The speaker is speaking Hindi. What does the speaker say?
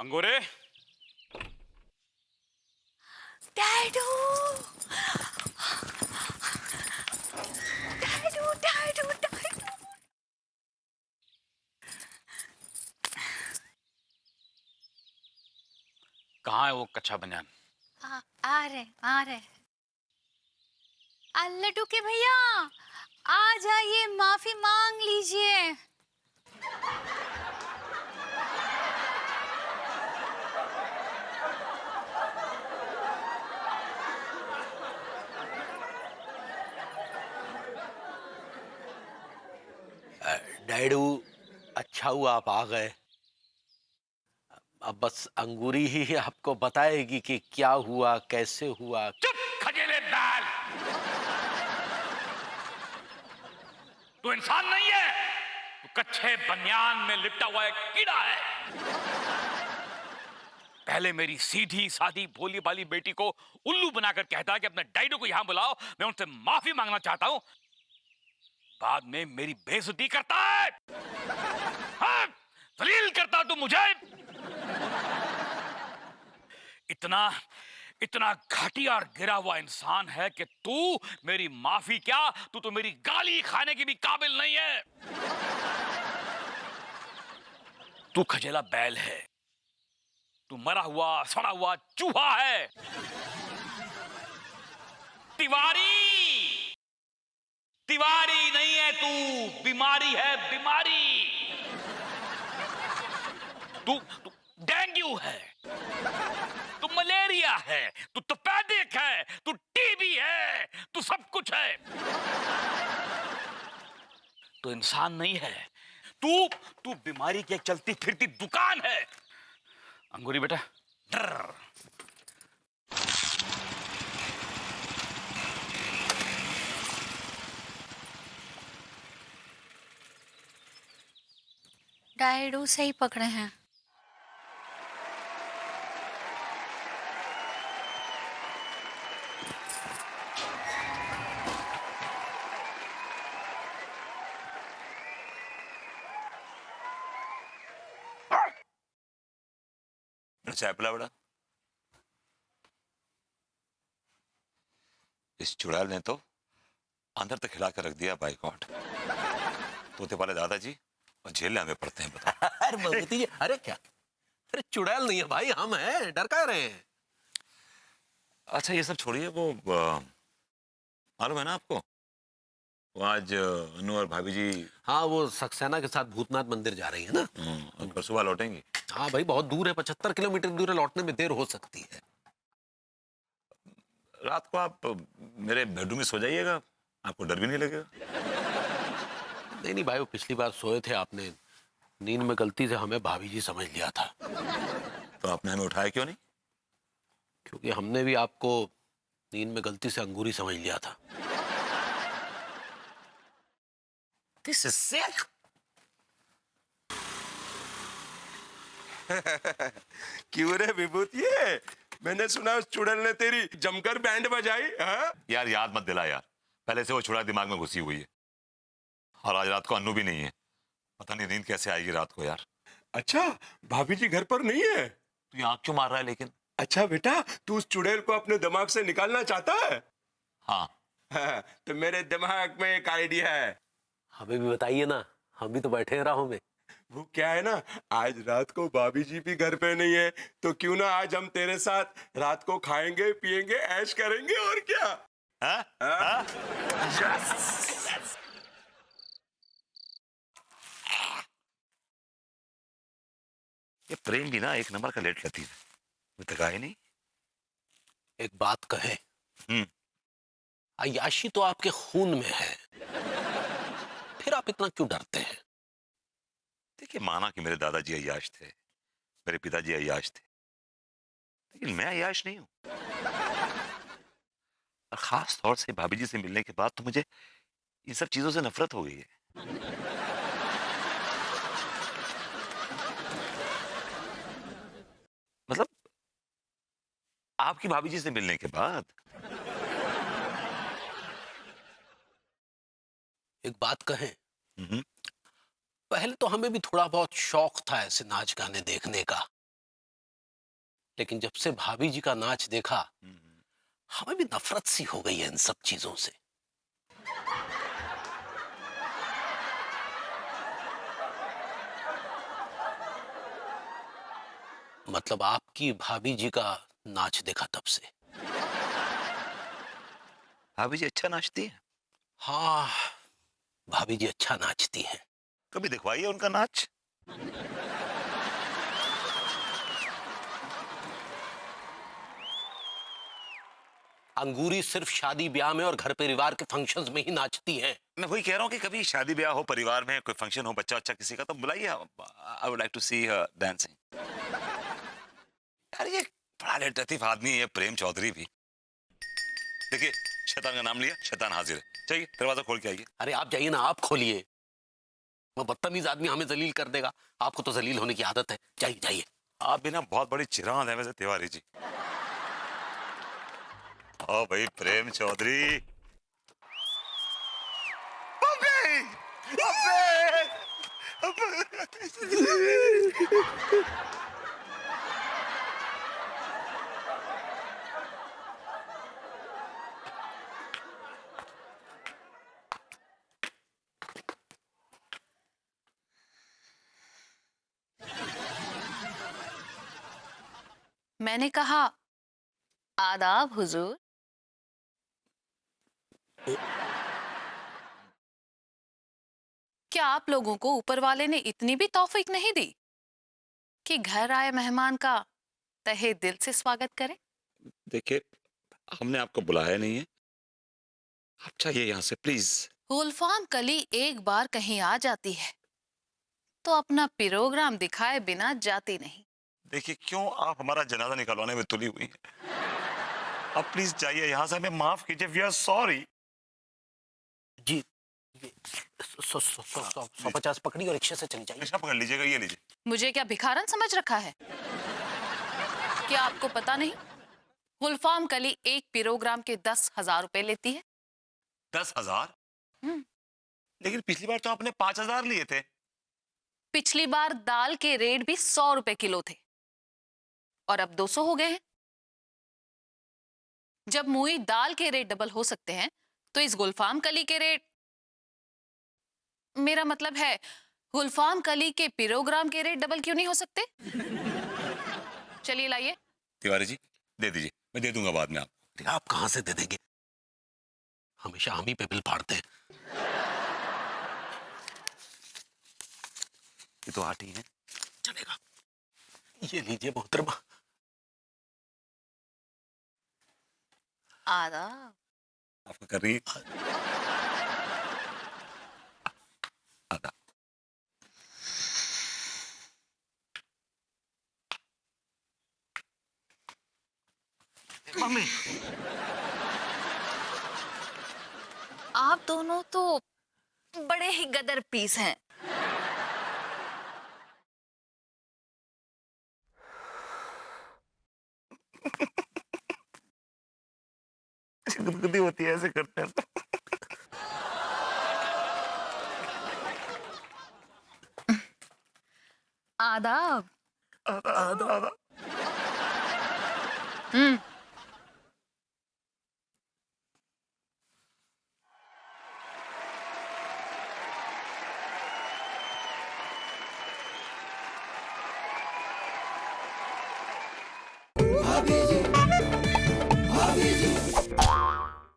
अंगूरे। डैडू, डैडू, डैडू, डैडू। कहाँ है वो कच्चा बनियान? आ रहे। लड्डू के भैया, आ जाइए, माफी मांग लीजिए। डैडू, अच्छा हुआ आप आ गए। अब बस अंगूरी ही आपको बताएगी कि क्या हुआ, कैसे हुआ। चुप खजेले बैल। तू इंसान नहीं है, तू कच्चे बनियान में लिपटा हुआ एक कीड़ा है। पहले मेरी सीधी सादी भोली भाली बेटी को उल्लू बनाकर कहता कि अपने डैडू को यहां बुलाओ, मैं उनसे माफी मांगना चाहता हूं। बाद में मेरी बेइज्जती करता है। हाँ, जलील करता तू मुझे। इतना इतना घटिया और गिरा हुआ इंसान है कि तू मेरी माफी क्या, तू तो मेरी गाली खाने की भी काबिल नहीं है। तू खजेला बैल है, तू मरा हुआ सड़ा हुआ चूहा है। तिवारी, तिवारी नहीं है तू, बीमारी है बीमारी। तू डेंगू है, तू मलेरिया है, तू तपेदिक है, तू टीबी है, तू सब कुछ है। तू इंसान नहीं है, तू तू बीमारी की एक चलती फिरती दुकान है। अंगूरी बेटा, डर। डैडू सही पकड़े हैं। चाय पिला बड़ा। इस चुड़ैल ने तो अंदर तक हिला कर रख दिया। बाई गॉड, तोते वाले दादाजी और जेल में हमें पड़ते हैं, बताओ। अरे भगवती जी, अरे क्या, अरे चुड़ैल नहीं है भाई, हम हैं, डर का रहे हैं। अच्छा ये सब छोड़िए, वो मालूम है ना आपको, वो आज अनु और भाभी जी हाँ, वो सक्सेना के साथ भूतनाथ मंदिर जा रही है ना। और सुबह लौटेंगी। हाँ भाई, बहुत दूर है, 75 किलोमीटर दूर है, लौटने में देर हो सकती है। रात को आप मेरे बेडरूम में सो जाइएगा, आपको डर भी नहीं लगेगा। नहीं नहीं भाई, वो पिछली बार सोए थे, आपने नींद में गलती से हमें भाभी जी समझ लिया था। तो आपने हमें उठाया क्यों नहीं? क्योंकि हमने भी आपको नींद में गलती से अंगूरी समझ लिया था। This is sick. क्यों रे विभूतिये, मैंने सुना उस चुड़ैल ने तेरी जमकर बैंड बजाई। हाँ? यार याद मत दिला यार, पहले से वो चुड़ैल दिमाग में घुसी हुई है। और आज रात को अन्नू भी नहीं है, पता नहीं नींद कैसे आएगी रात को यार। अच्छा, भाभी जी घर पर नहीं है? तू ये आंख क्यों मार रहा है लेकिन? अच्छा बेटा, तू उस चुड़ैल को अपने दिमाग से निकालना चाहता है? हाँ। हाँ, तो मेरे दिमाग में एक आइडिया है। हमें भी बताइए ना, हम भी तो बैठे हैं राहों में। वो क्या है ना, आज रात को भाभी जी भी घर पे नहीं है, तो क्यों ना आज हम तेरे साथ रात को खाएंगे पिएंगे ऐश करेंगे, और क्या। हाँ? हाँ? ये प्रेम भी ना एक नंबर का लेट लतीफ है, अभी तक आए नहीं। एक बात कहे, हम्म। अय्याशी तो आपके खून में है, फिर आप इतना क्यों डरते हैं? देखिए, माना कि मेरे दादाजी अय्याश थे, मेरे पिताजी अय्याश थे, लेकिन मैं अय्याश नहीं हूं। और खास तौर से भाभी जी से मिलने के बाद तो मुझे इन सब चीजों से नफरत हो गई है। मतलब आपकी भाभी जी से मिलने के बाद। एक बात कहें, हम्म। पहले तो हमें भी थोड़ा बहुत शौक था ऐसे नाच गाने देखने का, लेकिन जब से भाभी जी का नाच देखा, हमें भी नफरत सी हो गई है इन सब चीजों से। मतलब आपकी भाभी जी का नाच देखा तब से। भाभी जी अच्छा नाचती है। हाँ, भाभी जी अच्छा नाचती हैं। कभी दिखवाइए उनका नाच। अंगूरी सिर्फ शादी ब्याह में और घर परिवार के फंक्शंस में ही नाचती हैं। मैं वही कह रहा हूँ कि कभी शादी ब्याह हो, परिवार में कोई फंक्शन हो, बच्चा अच्छा किसी का, तो बुलाइए। I would like to see her dancing. यार ये बड़ा लतीफ आदमी है प्रेम चौधरी भी। देखिए, शैतान का नाम लिया, शैतान हाजिर है। चाहिए दरवाजा खोल के आइए। अरे आप जाइए ना, आप खोलिए। वो बदतमीज आदमी हमें जलील कर देगा। आपको तो जलील होने की आदत है। जाइए जाइए। आप भी ना बहुत बड़ी चिरांद है वैसे तिवारी जी। ओ भाई प्रेम चौधरी। अबे! अबे! मैंने कहा आदाब हुजूर। क्या आप लोगों को ऊपर वाले ने इतनी भी तौफीक नहीं दी कि घर आए मेहमान का तहे दिल से स्वागत करें? देखिए, हमने आपको बुलाया नहीं है। आप चाहिए यहाँ से प्लीज। गुलफाम कली एक बार कहीं आ जाती है तो अपना प्रोग्राम दिखाए बिना जाती नहीं। देखिए, क्यों आप हमारा जनाजा निकलवाने में तुली हुई हैं? आप प्लीज जाइए यहाँ से, हमें माफ कीजिए। We are sorry. जी, ये 150 पकड़ी और रिक्शे से चली जाइए। रिक्शा पकड़ लीजिएगा, ये लीजिए। मुझे क्या भिखारन समझ रखा है? क्या आपको पता नहीं गुलफाम कली एक प्रोग्राम के 10,000 रुपए लेती है? 10,000? लेकिन पिछली बार तो आपने 5,000 लिए थे। पिछली बार दाल के रेट भी 100 रुपए किलो थे और अब 200 हो गए हैं। जब मुई दाल के रेट डबल हो सकते हैं तो इस गुलफाम कली के रेट, मेरा मतलब है गुलफाम कली के प्रोग्राम के रेट डबल क्यों नहीं हो सकते? चलिए लाइए। तिवारी जी दे दीजिए, मैं दे दूंगा बाद में आपको। आप कहां से दे देंगे? हमेशा हम ही पे बिल फाड़ते हैं। ये तो 8 ही है। चलेगा। ये लीजिए मोहतरमा। आदाब। आपको कर रही है आधा। मम्मी, आप दोनों तो बड़े ही गदर पीस हैं। गुदगुदी होती है ऐसे करते हैं। आदाब। आधा आधा आधा।